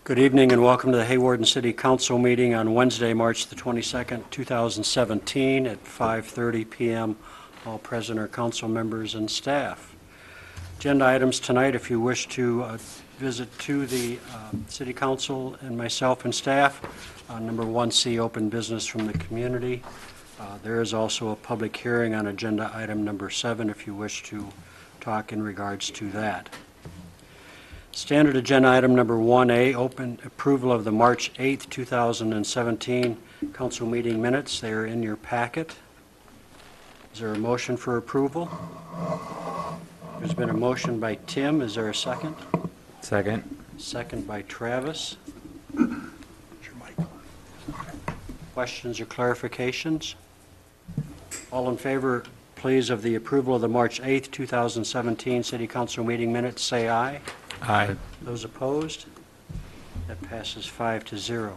Good evening and welcome to the Hawarden City Council meeting on Wednesday, March the 22nd, 2017 at 5:30 p.m. All present are council members and staff. Agenda items tonight, if you wish to visit to the City Council and myself and staff. Number 1C, open business from the community. There is also a public hearing on agenda item number 7 if you wish to talk in regards to that. Standard agenda item number 1A, open approval of the March 8th, 2017 council meeting minutes. They are in your packet. Is there a motion for approval? There's been a motion by Tim. Is there a second? Second. Second by Travis. Questions or clarifications? All in favor, please, of the approval of the March 8th, 2017 City Council meeting minutes, say aye. Aye. Those opposed? That passes 5-0.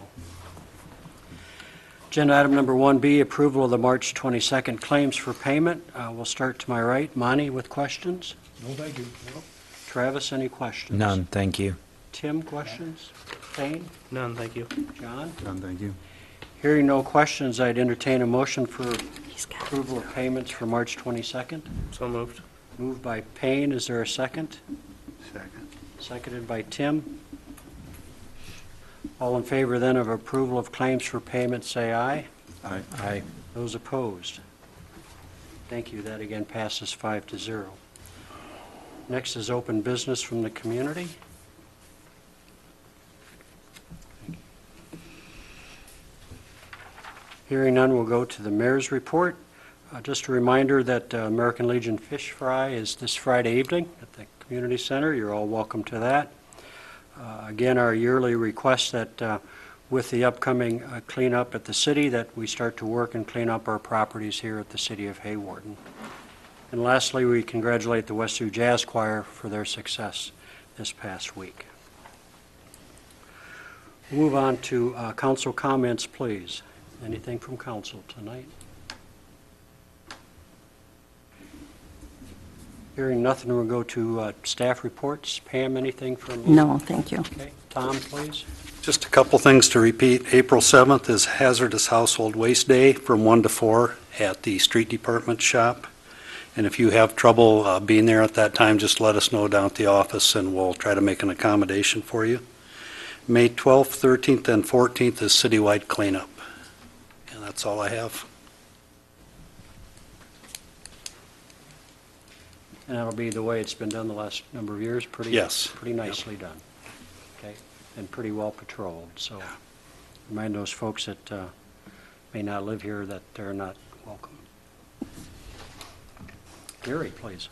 Agenda item number 1B, approval of the March 22nd claims for payment. We'll start to my right. Monty with questions? No, thank you. Travis, any questions? None, thank you. Tim, questions? Payne? None, thank you. John? None, thank you. Hearing no questions, I'd entertain a motion for approval of payments for March 22nd. So moved. Moved by Payne. Is there a second? Second. Seconded by Tim. All in favor then of approval of claims for payment, say aye. Aye. Aye. Those opposed? Thank you. That again passes 5-0. Next is open business from the community. Hearing none, we'll go to the mayor's report. Just a reminder that American Legion Fish Fry is this Friday evening at the community center. You're all welcome to that. Again, our yearly request that with the upcoming cleanup at the city, that we start to work and clean up our properties here at the city of Hawarden. And lastly, we congratulate the West Sioux Jazz Choir for their success this past week. We'll move on to council comments, please. Anything from council tonight? Hearing nothing, we'll go to staff reports. Pam, anything from you? No, thank you. Okay. Tom, please. Just a couple things to repeat. April 7th is Hazardous Household Waste Day from 1 to 4 at the Street Department shop. And if you have trouble being there at that time, just let us know down at the office and we'll try to make an accommodation for you. May 12th, 13th, and 14th is citywide cleanup. And that's all I have. And that'll be the way it's been done the last number of years, pretty nicely done. Okay, and pretty well patrolled. So remind those folks that may not live here that they're not welcome. Gary, please.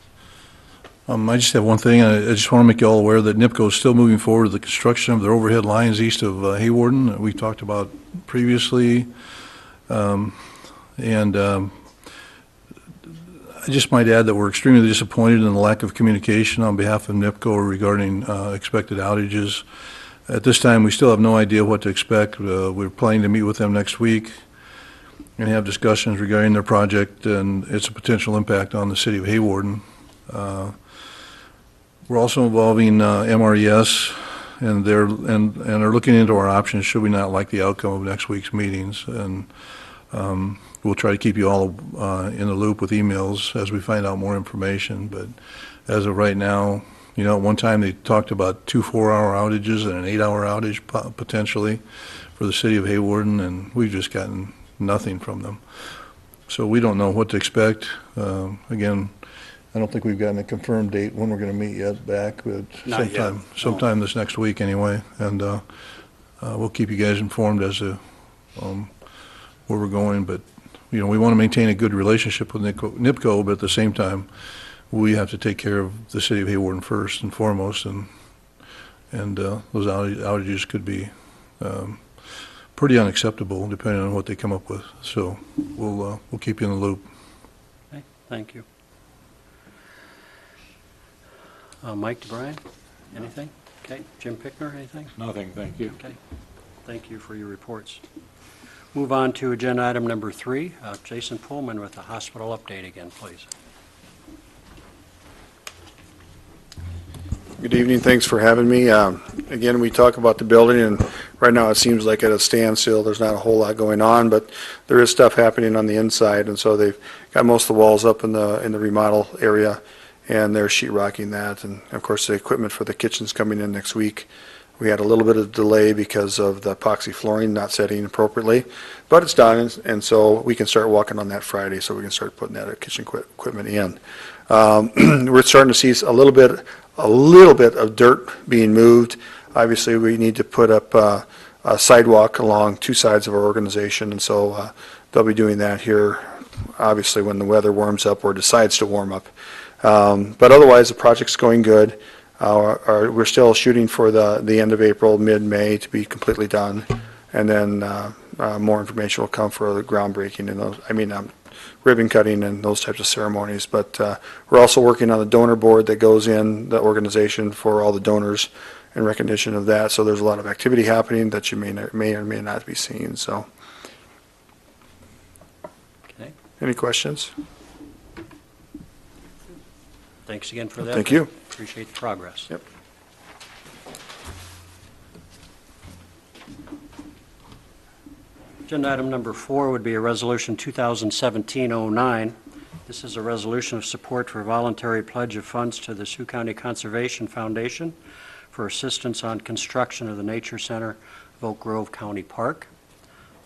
I just have one thing. I just want to make you all aware that NIPCO is still moving forward with the construction of their overhead lines east of Hawarden that we talked about previously. I just might add that we're extremely disappointed in the lack of communication on behalf of NIPCO regarding expected outages. At this time, we still have no idea what to expect. We're planning to meet with them next week and have discussions regarding their project and its potential impact on the city of Hawarden. We're also involving MRES and are looking into our options should we not like the outcome of next week's meetings. And we'll try to keep you all in the loop with emails as we find out more information. But as of right now, you know, at one time they talked about 2 4-hour outages and an 8-hour outage potentially for the city of Hawarden, and we've just gotten nothing from them. So we don't know what to expect. Again, I don't think we've gotten a confirmed date when we're going to meet yet back, but sometime this next week anyway. And we'll keep you guys informed as to where we're going. But you know, we want to maintain a good relationship with NIPCO, but at the same time, we have to take care of the city of Hawarden first and foremost, and those outages could be pretty unacceptable depending on what they come up with. So we'll keep you in the loop. Okay, thank you. Mike DeBryan, anything? Okay, Jim Pickner, anything? Nothing, thank you. Okay, thank you for your reports. Move on to agenda item number 3. Jason Pullman with the hospital update again, please. Good evening. Thanks for having me. again, we talk about the building, and right now it seems like at a standstill. There's not a whole lot going on, but there is stuff happening on the inside, and so they've got most of the walls up in the remodel area, and they're sheetrocking that. And of course, the equipment for the kitchen's coming in next week. We had a little bit of delay because of the epoxy flooring not setting appropriately, but it's done, and so we can start walking on that Friday, so we can start putting that kitchen equipment in. We're starting to see a little bit of dirt being moved. Obviously, we need to put up a sidewalk along two sides of our organization, and so they'll be doing that here, obviously, when the weather warms up or decides to warm up. But otherwise, the project's going good. We're still shooting for the end of April, mid-May to be completely done, and then more information will come for the groundbreaking and those, ribbon cutting and those types of ceremonies. But we're also working on the donor board that goes in the organization for all the donors in recognition of that. So there's a lot of activity happening that you may or may not be seeing. So, Okay. any questions? Thanks again for that. Thank you. Appreciate the progress. Yep. Agenda item number 4 would be a resolution 2017-09. This is a resolution of support for voluntary pledge of funds to the Sioux County Conservation Foundation for assistance on construction of the Nature Center of Oak Grove County Park.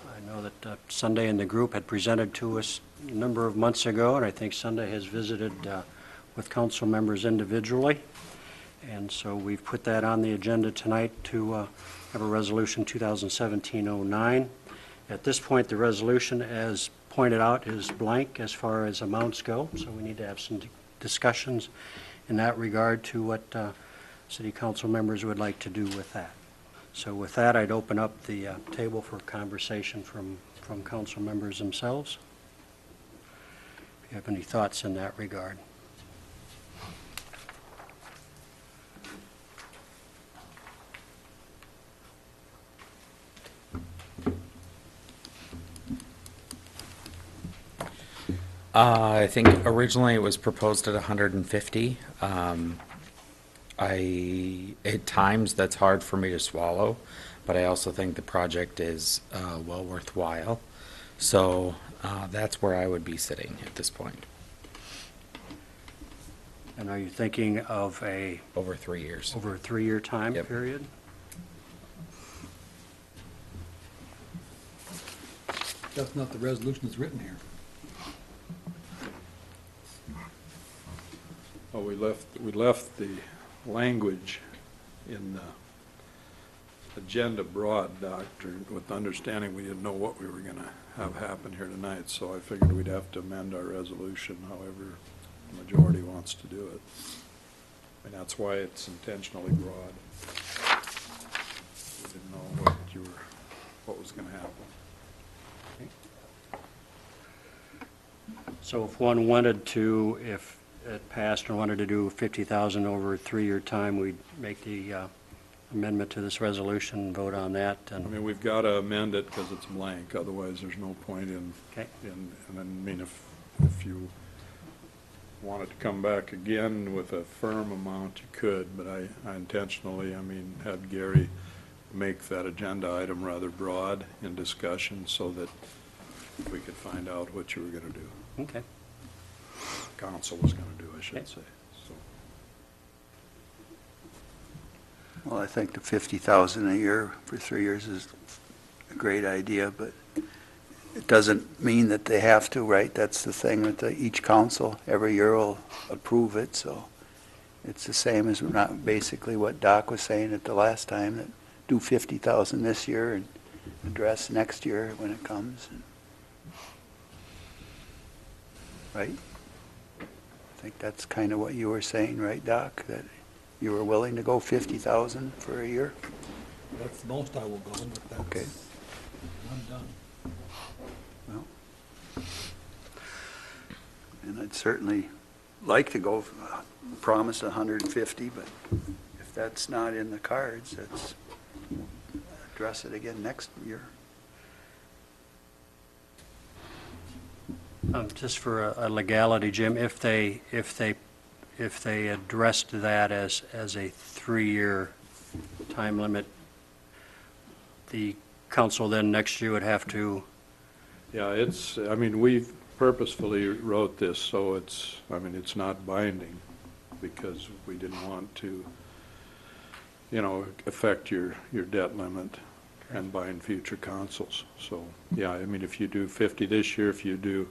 I know that Sunday and the group had presented to us a number of months ago, and I think Sunday has visited with council members individually. And so we've put that on the agenda tonight to have a resolution 2017-09. At this point, the resolution, as pointed out, is blank as far as amounts go, so we need to have some discussions in that regard to what city council members would like to do with that. So with that, I'd open up the table for conversation from council members themselves. If you have any thoughts in that regard. I think originally it was proposed at 150. At times that's hard for me to swallow, but I also think the project is well worthwhile. So that's where I would be sitting at this point. And are you thinking of Over 3 years. over a 3-year time Yep. period? That's not the resolution that's written here. Well, we left the language in the agenda broad, Doctor, with the understanding we didn't know what we were going to have happen here tonight, so I figured we'd have to amend our resolution however the majority wants to do it. And that's why it's intentionally broad. We didn't know what was going to happen. So if one wanted to, if it passed and wanted to do 50,000 over a 3-year time, we'd make the amendment to this resolution and vote on that. I And mean, we've got to amend it because it's blank, otherwise there's no point in, Okay. and I mean, if you wanted to come back again with a firm amount, you could, but I intentionally, had Gary make that agenda item rather broad in discussion so that we could find out what you were going to do, Okay. council was going to do, I should Okay. say, so. Well, I think the 50,000 a year for 3 years is a great idea, but it doesn't mean that they have to, right? That's the thing with each council, every year will approve it, so it's the same as not basically what Doc was saying at the last time, that do 50,000 this year and address next year when it comes. Right? I think that's kind of what you were saying, right, Doc? That you were willing to go 50,000 for a year? That's the most I will go, but that's, Okay. I'm done. Well, and I'd certainly like to go, promise 150, but if that's not in the cards, let's address it again next year. Just for a legality, Jim, if they addressed that as a 3-year time limit, the council then next year would have to, Yeah, I mean, we purposefully wrote this, so it's not binding, because we didn't want to, affect your debt limit and bind future councils. So, yeah, I mean, if you do 50 this year, if you do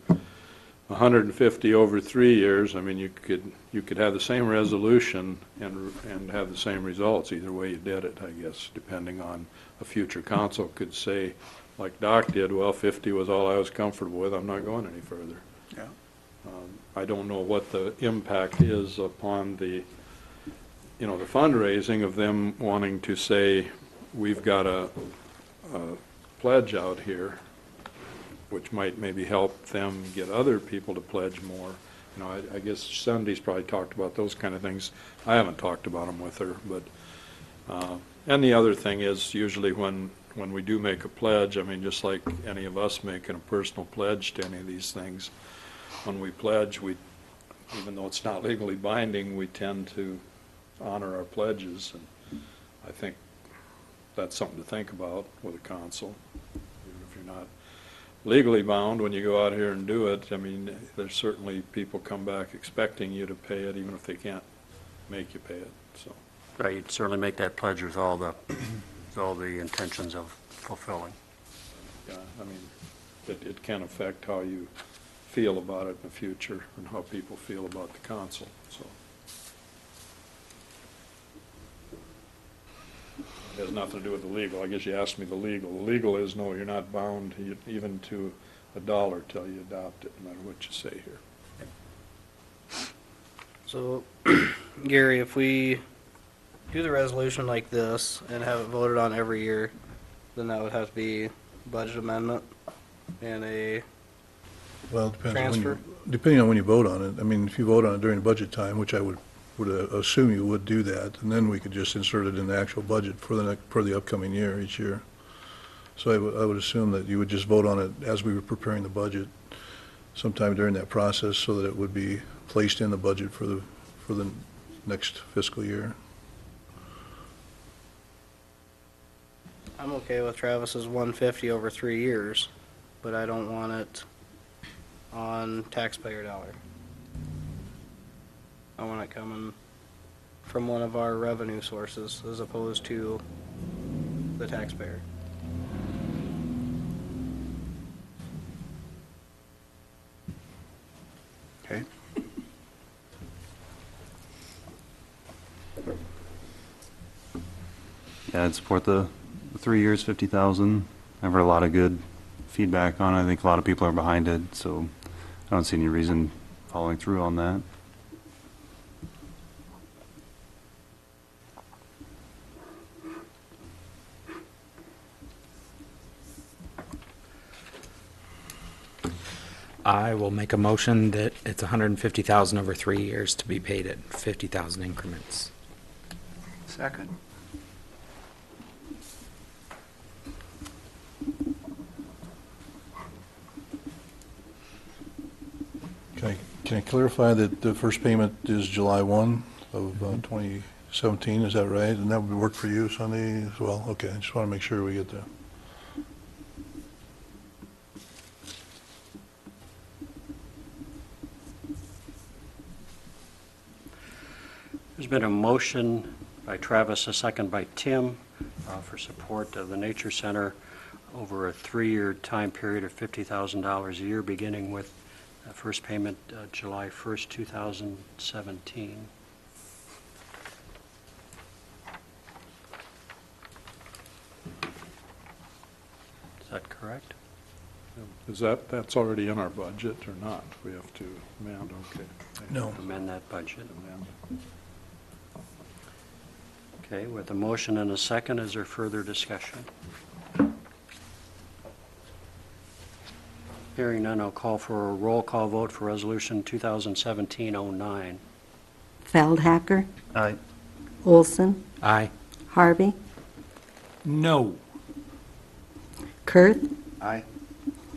150 over 3 years, I mean, you could have the same resolution and have the same results, either way you did it, I guess, depending on a future council could say, like Doc did, well, 50 was all I was comfortable with, I'm not going any further. Yeah. I don't know what the impact is upon the fundraising of them wanting to say, we've got a pledge out here, which might maybe help them get other people to pledge more. I guess Cindy's probably talked about those kind of things. I haven't talked about them with her, but, and the other thing is usually when we do make a pledge, I mean, just like any of us making a personal pledge to any of these things, when we pledge, even though it's not legally binding, we tend to honor our pledges, and I think that's something to think about with a council. Even if you're not legally bound when you go out here and do it, I mean, there's certainly people come back expecting you to pay it, even if they can't make you pay it, so. right, you'd certainly make that pledge with all the, with all the intentions of fulfilling. Yeah, I mean, it can affect how you feel about it in the future and how people feel about the council, so. It has nothing to do with the legal. I guess you asked me the legal. The legal is, no, you're not bound even to $1 till you adopt it, no matter what you say here. So, Gary, if we do the resolution like this and have it voted on every year, then that would have to be budget amendment and a Well, it depends on transfer. depending on when you vote on it. I mean, if you vote on it during budget time, which I would assume you would do that, and then we could just insert it in the actual budget for the upcoming year, each year. So I would assume that you would just vote on it as we were preparing the budget sometime during that process, so that it would be placed in the budget for the next fiscal year. I'm okay with Travis's 150 over 3 years, but I don't want it on taxpayer dollar. I want it coming from one of our revenue sources as opposed to the taxpayer. Okay. Yeah, I'd support the 3 years, 50,000. I've heard a lot of good feedback on it. I think a lot of people are behind it, so I don't see any reason following through on that. I will make a motion that it's 150,000 over 3 years to be paid at 50,000 increments. Second. Can I clarify that the first payment is July 1 of 2017, is that right? And that would work for you, Sunday, as well? Okay, I just want to make sure we get that. There's been a motion by Travis, a second by Tim, for support of the Nature Center over a 3-year time period of $50,000 a year, beginning with first payment July 1st, 2017. Is that correct? That's already in our budget or not? We have to amend, okay. No. Amend that budget. Amend. Okay, with a motion and a second, is there further discussion? Hearing none, I'll call for a roll call vote for Resolution 2017-09. Feldhacker, Aye. Olson, Aye. Harvey, No. Kurth, Aye.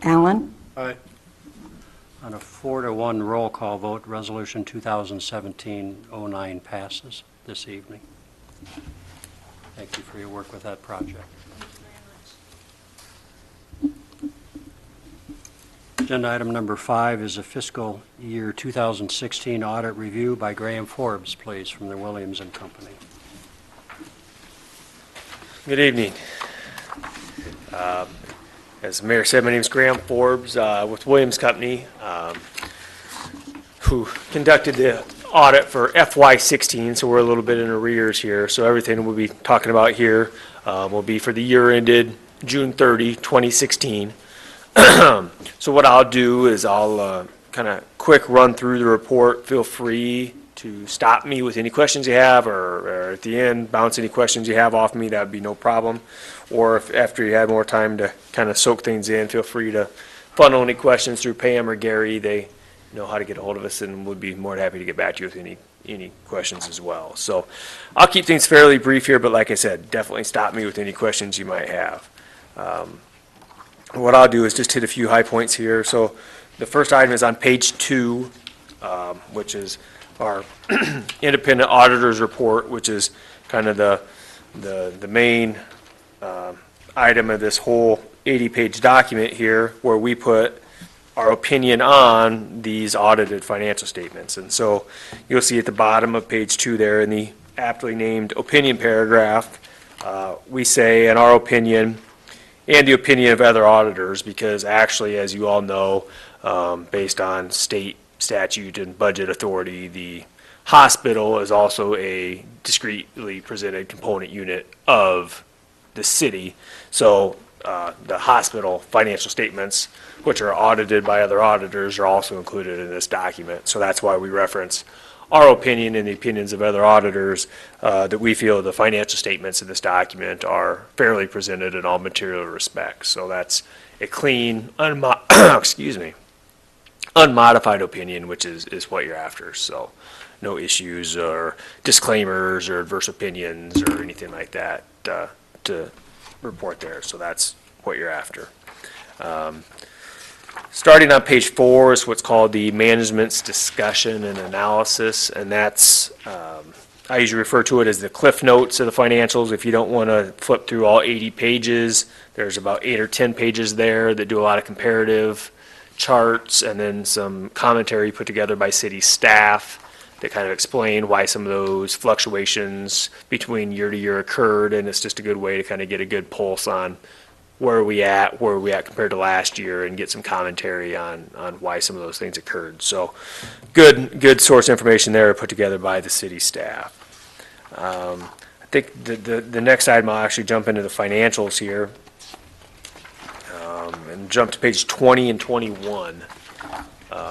Allen, Aye. On a 4-to-1 roll call vote, Resolution 2017-09 passes this evening. Thank you for your work with that project. Agenda item number 5 is a fiscal year 2016 audit review by Graham Forbes, please, from the Williams and Company. Good evening. As the mayor said, my name is Graham Forbes with Williams Company, who conducted the audit for FY16, so we're a little bit in arrears here. So everything we'll be talking about here will be for the year ended June 30, 2016. So what I'll do is I'll kind of quick run through the report. Feel free to stop me with any questions you have, or at the end, bounce any questions you have off me. That would be no problem. Or if after you had more time to kind of soak things in, feel free to funnel any questions through Pam or Gary. They know how to get a hold of us and would be more than happy to get back to you with any questions as well. So I'll keep things fairly brief here, but like I said, definitely stop me with any questions you might have. What I'll do is just hit a few high points here. So the first item is on page 2, which is our independent auditor's report, which is kind of the main item of this whole 80-page document here, where we put our opinion on these audited financial statements. And so you'll see at the bottom of page 2 there in the aptly named opinion paragraph, we say, in our opinion, and the opinion of other auditors, because actually, as you all know, based on state statute and budget authority, the hospital is also a discretely presented component unit of the city. So the hospital financial statements, which are audited by other auditors, are also included in this document. So that's why we reference our opinion and the opinions of other auditors, that we feel the financial statements in this document are fairly presented in all material respects. So that's a clean, unmodified opinion, which is what you're after. So no issues or disclaimers or adverse opinions or anything like that to report there. So that's what you're after. Starting on page 4 is what's called the management's discussion and analysis, and that's, I usually refer to it as the cliff notes of the financials. If you don't want to flip through all 80 pages, there's about 8 or 10 pages there that do a lot of comparative charts and then some commentary put together by city staff that kind of explain why some of those fluctuations between year to year occurred, and it's just a good way to kind of get a good pulse on where are we at compared to last year, and get some commentary on why some of those things occurred. So good source information there put together by the city staff. I think the next item, I'll actually jump into the financials here, and jump to page 20 and 21.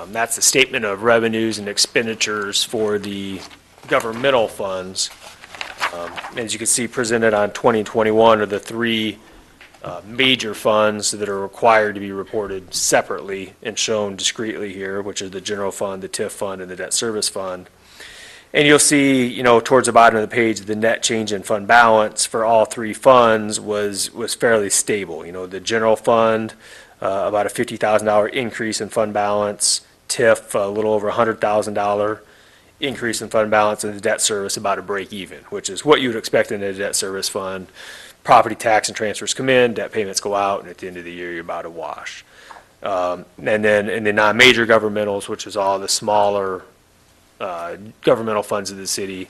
That's the statement of revenues and expenditures for the governmental funds. As you can see, presented on 20 and 21 are the three major funds that are required to be reported separately and shown discretely here, which are the general fund, the TIF fund, and the debt service fund. And you'll see, towards the bottom of the page, the net change in fund balance for all three funds was fairly stable. The general fund, about a $50,000 increase in fund balance, TIF, a little over $100,000 increase in fund balance, and the debt service about a break even, which is what you would expect in a debt service fund. Property tax and transfers come in, debt payments go out, and at the end of the year, you're about a wash. And then in the non-major governmentals, which is all the smaller governmental funds of the city,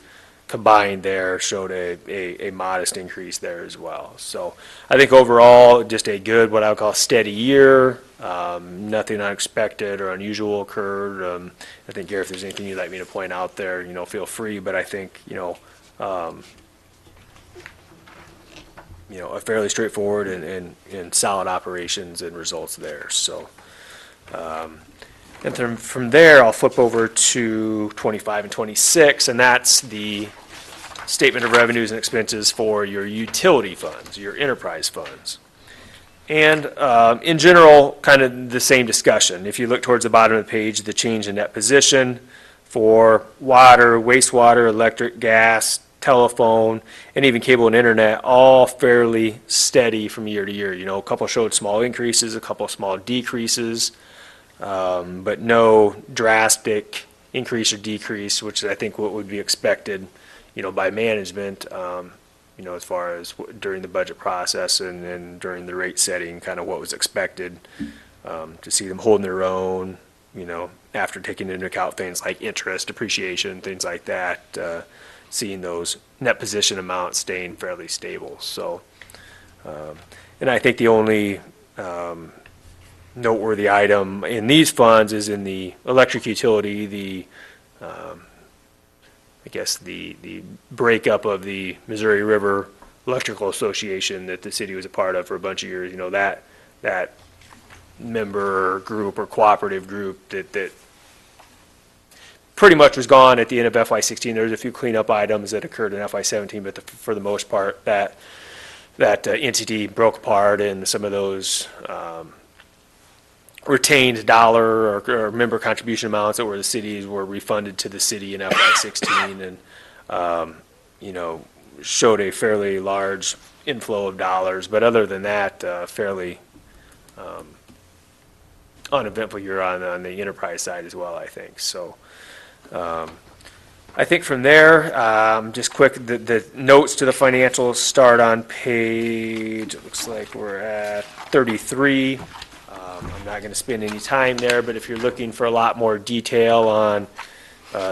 combined there showed a modest increase there as well. So I think overall, just a good, what I would call steady year. Nothing unexpected or unusual occurred. I think, Gary, if there's anything you'd like me to point out there, feel free, but I think, a fairly straightforward and solid operations and results there. So, and then from there, I'll flip over to 25 and 26, and that's the statement of revenues and expenses for your utility funds, your enterprise funds. And in general, kind of the same discussion. If you look towards the bottom of the page, the change in net position for water, wastewater, electric, gas, telephone, and even cable and internet, all fairly steady from year to year. A couple showed small increases, a couple small decreases, but no drastic increase or decrease, which is, I think, what would be expected, by management. as far as during the budget process and during the rate setting, kind of what was expected, to see them holding their own, after taking into account things like interest, depreciation, things like that, seeing those net position amounts staying fairly stable. So, and I think the only noteworthy item in these funds is in the electric utility, I guess the breakup of the Missouri River Electrical Association that the city was a part of for a bunch of years. That member group or cooperative group that pretty much was gone at the end of FY16. There was a few cleanup items that occurred in FY17, but for the most part, that entity broke apart, and some of those retained dollar or member contribution amounts that were the cities were refunded to the city in FY16, and showed a fairly large inflow of dollars. But other than that, fairly uneventful year on the enterprise side as well, I think. So I think from there, just quick, the notes to the financials start on page, it looks like we're at 33. I'm not going to spend any time there, but if you're looking for a lot more detail on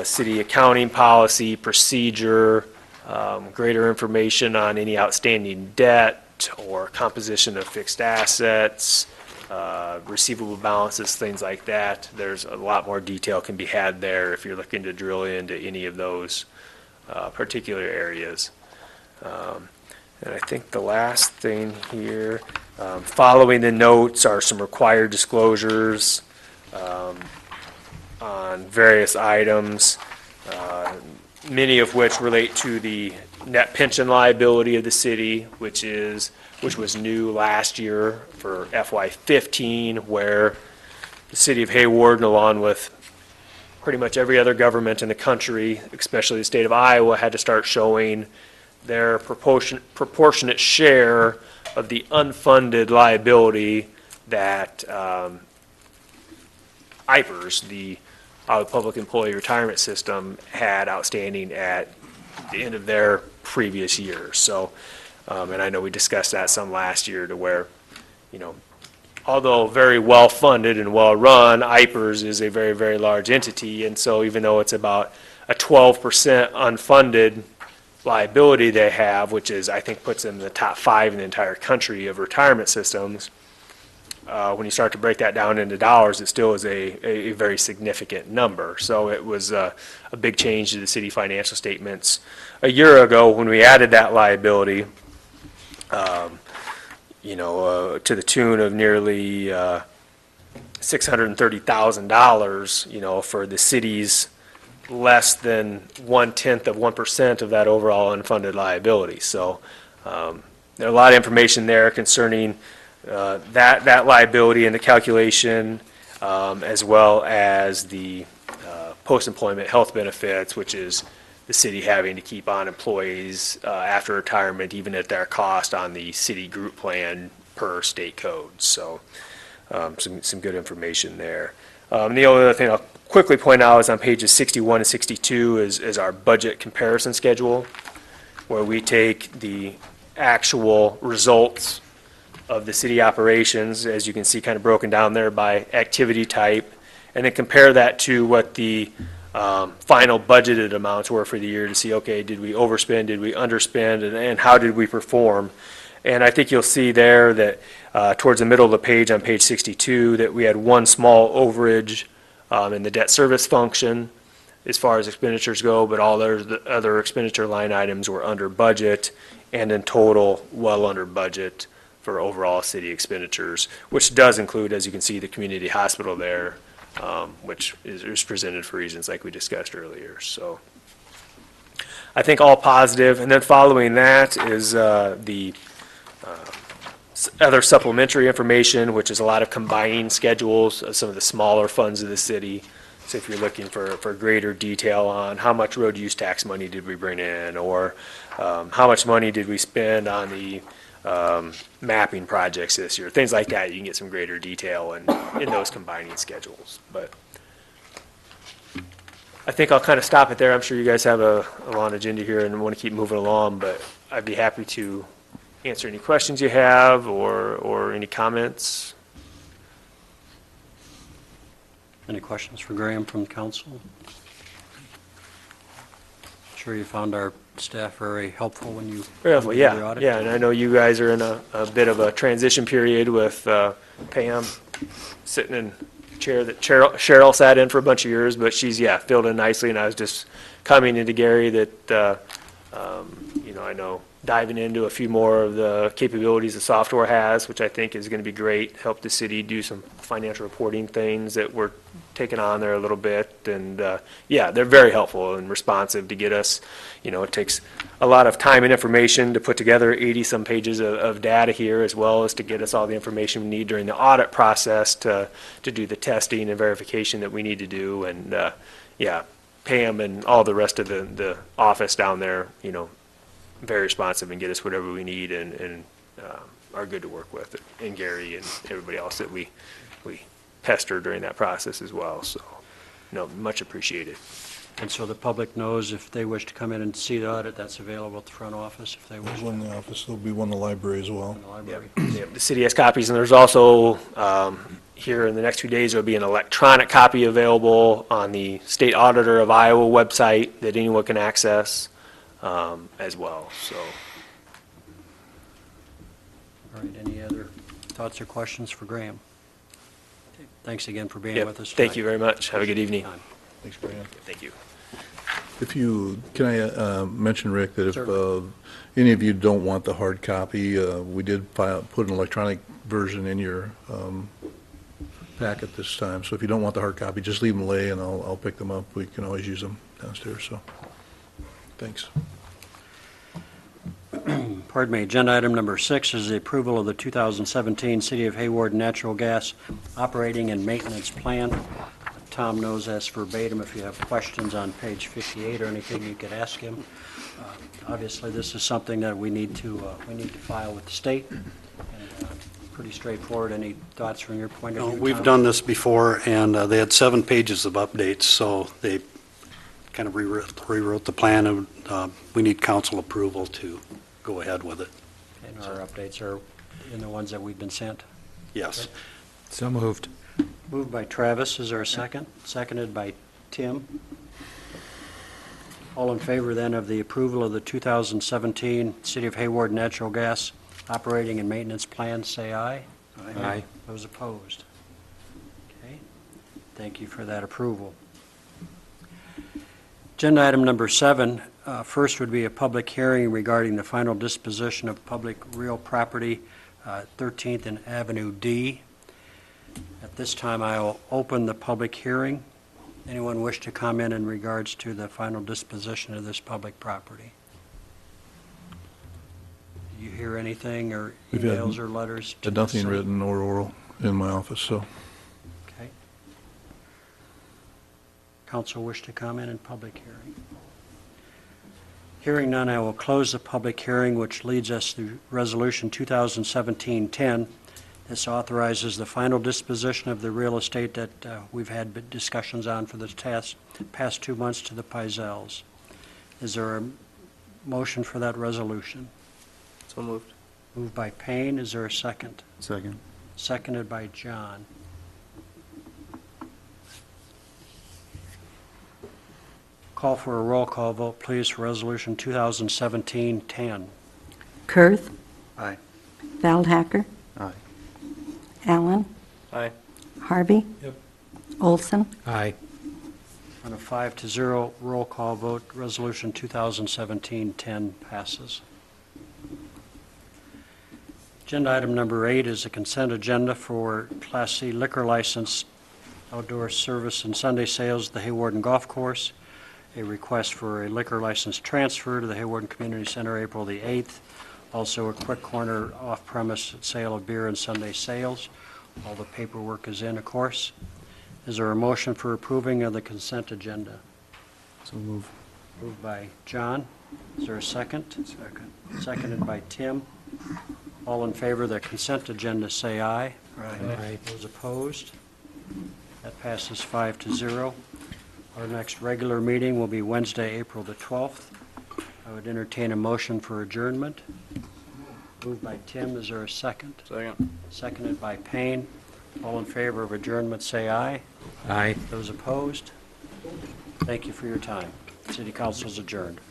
city accounting policy, procedure, greater information on any outstanding debt or composition of fixed assets, receivable balances, things like that, there's a lot more detail can be had there if you're looking to drill into any of those particular areas. And I think the last thing here, following the notes are some required disclosures on various items, many of which relate to the net pension liability of the city, which was new last year for FY15, where the city of Hawarden, along with pretty much every other government in the country, especially the state of Iowa, had to start showing their proportionate share of the unfunded liability that IPERS, the Iowa Public Employee Retirement System, had outstanding at the end of their previous year. So, and I know we discussed that some last year, to where, although very well funded and well run, IPERS is a very, very large entity. And so even though it's about a 12% unfunded liability they have, which is, I think, puts them in the top 5 in the entire country of retirement systems, when you start to break that down into dollars, it still is a very significant number. So it was a big change to the city financial statements a year ago when we added that liability, to the tune of nearly $630,000, for the city's less than 0.1% of that overall unfunded liability. So there's a lot of information there concerning that liability and the calculation, as well as the post-employment health benefits, which is the city having to keep on employees after retirement, even at their cost on the city group plan per state code. So some good information there. The only other thing I'll quickly point out is on pages 61 and 62 is our budget comparison schedule, where we take the actual results of the city operations, as you can see, kind of broken down there by activity type, and then compare that to what the final budgeted amounts were for the year, to see, okay, did we overspend, did we underspend, and how did we perform? And I think you'll see there that towards the middle of the page, on page 62, that we had one small overage in the debt service function as far as expenditures go, but all the other expenditure line items were under budget, and in total, well under budget for overall city expenditures, which does include, as you can see, the community hospital there, which is presented for reasons like we discussed earlier. So I think all positive. And then following that is the other supplementary information, which is a lot of combining schedules of some of the smaller funds of the city. So if you're looking for greater detail on how much road use tax money did we bring in, or how much money did we spend on the mapping projects this year, things like that, you can get some greater detail in those combining schedules. But I think I'll kind of stop it there. I'm sure you guys have a long agenda here and want to keep moving along, but I'd be happy to answer any questions you have or any comments. Any questions for Graham from the council? Sure you found our staff very helpful when you Very helpful, did the yeah, audit? yeah, and I know you guys are in a bit of a transition period with Pam sitting in the chair that Cheryl sat in for a bunch of years, but she's, yeah, filled in nicely, and I was just commenting to Gary that, I know diving into a few more of the capabilities the software has, which I think is going to be great, help the city do some financial reporting things that we're taking on there a little bit, and yeah, they're very helpful and responsive to get us, it takes a lot of time and information to put together 80-some pages of data here, as well as to get us all the information we need during the audit process to do the testing and verification that we need to do, and yeah, Pam and all the rest of the office down there, very responsive and get us whatever we need and are good to work with, and Gary and everybody else that we pester during that process as well, so, much appreciated. And so the public knows if they wish to come in and see the audit, that's available at the front office if they wish. There's one in the office, there'll be one in the library as well. In the library. Yep, the city has copies, and there's also, here in the next few days, there'll be an electronic copy available on the State Auditor of Iowa website that anyone can access as well, so. All right, any other thoughts or questions for Graham? Thanks again for being Yep, with us tonight. thank you very much. Have a good evening. Thanks, Brian. Thank you. Can I mention, Rick, that if Certainly. any of you don't want the hard copy, we did put an electronic version in your packet this time, so if you don't want the hard copy, just leave them lay and I'll pick them up. We can always use them downstairs, so, thanks. Pardon me, agenda item number 6 is the approval of the 2017 City of Hawarden Natural Gas Operating and Maintenance Plan. Tom knows that's verbatim. If you have questions on page 58 or anything, you could ask him. Obviously, this is something that we need to file with the state. And, pretty straightforward. Any thoughts from your point of view, We've Tom? done this before, and they had 7 pages of updates, so they kind of rewrote the plan, and we need council approval to go ahead with it. And our updates are in the ones that we've been sent. Yes. So moved. Moved by Travis, is there a second? Seconded by Tim. All in favor then of the approval of the 2017 City of Hayward Natural Gas Operating and Maintenance Plan, say aye. Aye. Those opposed? Okay, thank you for that approval. Agenda item number 7, first would be a public hearing regarding the final disposition of public real property, 13th and Avenue D. At this time, I will open the public hearing. Anyone wish to comment in regards to the final disposition of this public property? Do you hear anything, or We've had- emails or letters? to Had the nothing city? written or oral in my office, so. Okay. Council wish to comment in public hearing? Hearing none, I will close the public hearing, which leads us to Resolution 2017-10. This authorizes the final disposition of the real estate that we've had discussions on for the past 2 months to the Pizels. Is there a motion for that resolution? So moved. Moved by Payne, is there a second? Second. Seconded by John. Call for a roll call vote, please, for Resolution 2017-10. Kurth, Aye. Feldhacker, Aye. Allen, Aye. Harvey. Yep. Olson. Aye. On a 5-0 roll call vote, Resolution 2017-10 passes. Agenda item number 8 is a consent agenda for Class C liquor license, outdoor service and Sunday sales at the Hawarden Golf Course, a request for a liquor license transfer to the Hawarden Community Center April the 8th, also a quick corner off-premise sale of beer and Sunday sales. All the paperwork is in, of course. Is there a motion for approving of the consent agenda? So move. Moved by John. Is there a second? Second. Seconded by Tim. All in favor of the consent agenda, say aye. Aye. Those opposed? That passes 5-0. Our next regular meeting will be Wednesday, April the 12th. I would entertain a motion for adjournment. Moved by Tim, is there a second? Second. Seconded by Payne. All in favor of adjournment, say aye. Aye. Those opposed? Thank you for your time. City Council is adjourned.